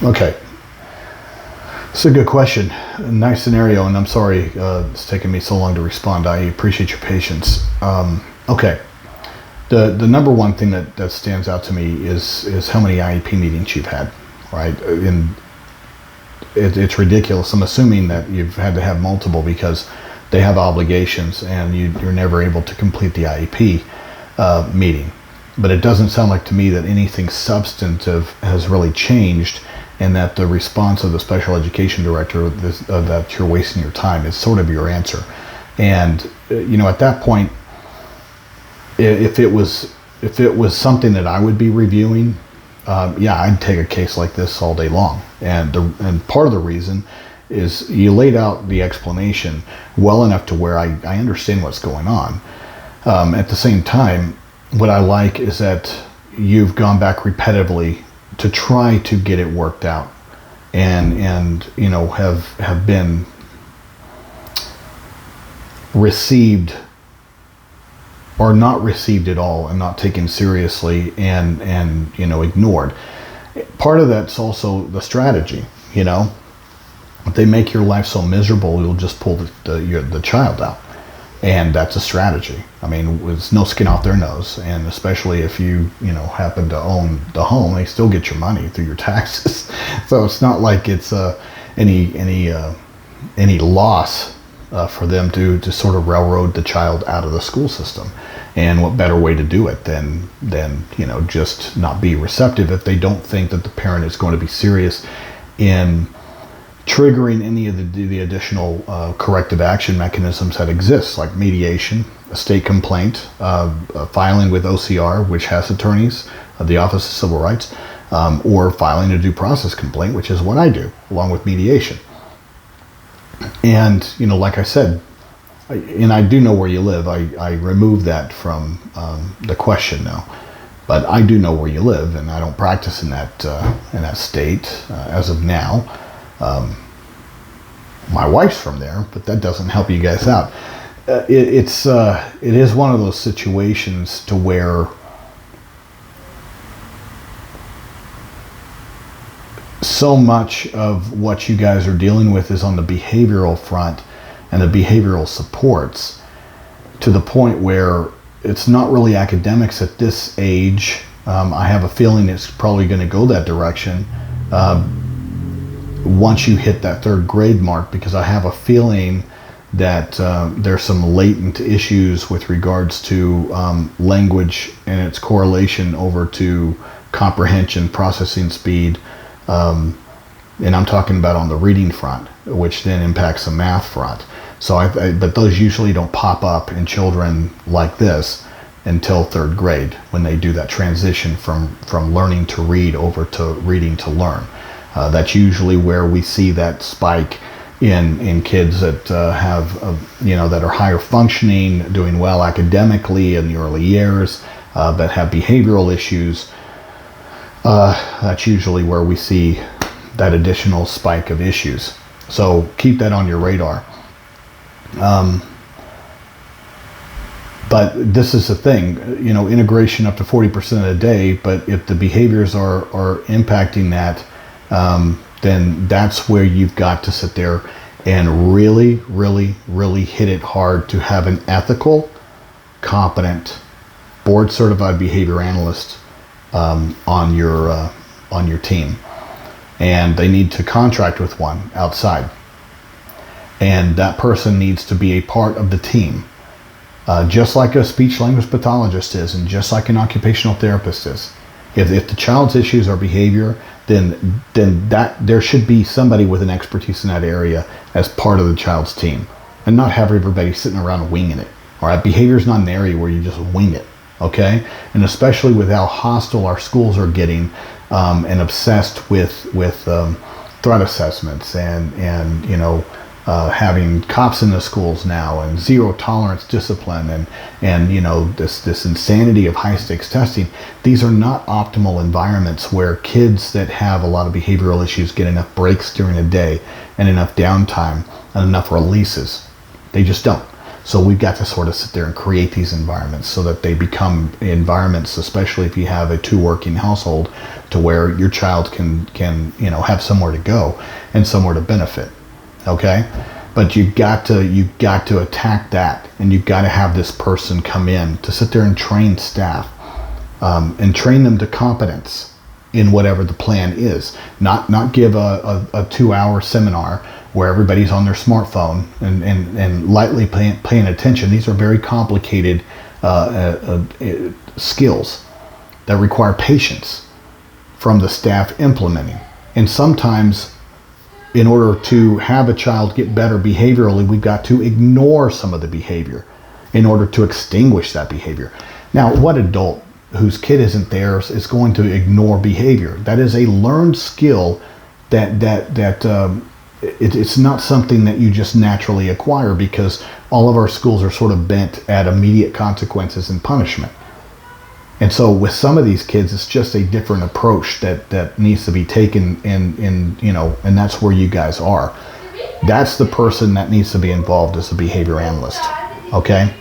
Okay. It's a good question. Nice scenario, and I'm sorry it's taken me so long to respond. I appreciate your patience. Okay. The number one thing that stands out to me is how many IEP meetings you've had, right? And it's ridiculous. I'm assuming that you've had to have multiple because they have obligations and you're never able to complete the IEP meeting. But it doesn't sound like to me that anything substantive has really changed, and that the response of the special education director that you're wasting your time is sort of your answer. And at that point, if it was something that I would be reviewing, I'd take a case like this all day long. And part of the reason is you laid out the explanation well enough to where I understand what's going on. At the same time, what I like is that you've gone back repetitively to try to get it worked out, and have been received or not received at all, and not taken seriously, and ignored. Part of that's also the strategy. If they make your life so miserable, you'll just pull the child out. And that's a strategy. I mean, there's no skin off their nose, and especially if you happen to own the home, they still get your money through your taxes. So it's not like it's any loss for them to sort of railroad the child out of the school system. And what better way to do it than just not be receptive if they don't think that the parent is going to be serious in triggering any of the additional corrective action mechanisms that exist, like mediation, a state complaint, filing with OCR, which has attorneys, the Office of Civil Rights, or filing a due process complaint, which is what I do, along with mediation. And, like I said, I do know where you live. I removed that from the question now. But I do know where you live, and I don't practice in that state as of now. My wife's from there, but that doesn't help you guys out. It is one of those situations to where so much of what you guys are dealing with is on the behavioral front and the behavioral supports, to the point where it's not really academics at this age. I have a feeling it's probably going to go that direction once you hit that third grade mark, because I have a feeling that there's some latent issues with regards to language and its correlation over to comprehension, processing speed, and I'm talking about on the reading front, which then impacts the math front. So but those usually don't pop up in children like this until third grade, when they do that transition from learning to read over to reading to learn. That's usually where we see that spike in kids that that are higher functioning, doing well academically in the early years, but have behavioral issues. That's usually where we see that additional spike of issues. So keep that on your radar. But this is the thing, integration up to 40% of the day, but if the behaviors are impacting that, then that's where you've got to sit there and really, really, really hit it hard to have an ethical, competent, board-certified behavior analyst on your team. And they need to contract with one outside. And that person needs to be a part of the team, just like a speech-language pathologist is, and just like an occupational therapist is. If the child's issues are behavior, then that there should be somebody with an expertise in that area as part of the child's team, and not have everybody sitting around winging it. All right, behavior is not an area where you just wing it. Okay, and especially with how hostile our schools are getting, and obsessed with threat assessments and having cops in the schools now, and zero tolerance discipline, and this insanity of high stakes testing. These are not optimal environments where kids that have a lot of behavioral issues get enough breaks during the day and enough downtime and enough releases. They just don't. So we've got to sort of sit there and create these environments so that they become environments, especially if you have a 2 working household, to where your child can have somewhere to go and somewhere to benefit. Okay? But you've got to attack that, and you've got to have this person come in to sit there and train staff, and train them to competence in whatever the plan is. Not give a 2-hour seminar where everybody's on their smartphone and lightly paying attention. These are very complicated skills that require patience from the staff implementing. And sometimes, in order to have a child get better behaviorally, we've got to ignore some of the behavior in order to extinguish that behavior. Now, what adult whose kid isn't there is going to ignore behavior? That is a learned skill it's not something that you just naturally acquire, because all of our schools are sort of bent at immediate consequences and punishment. And so with some of these kids, it's just a different approach that needs to be taken, and that's where you guys are. That's the person that needs to be involved as a behavior analyst. Okay?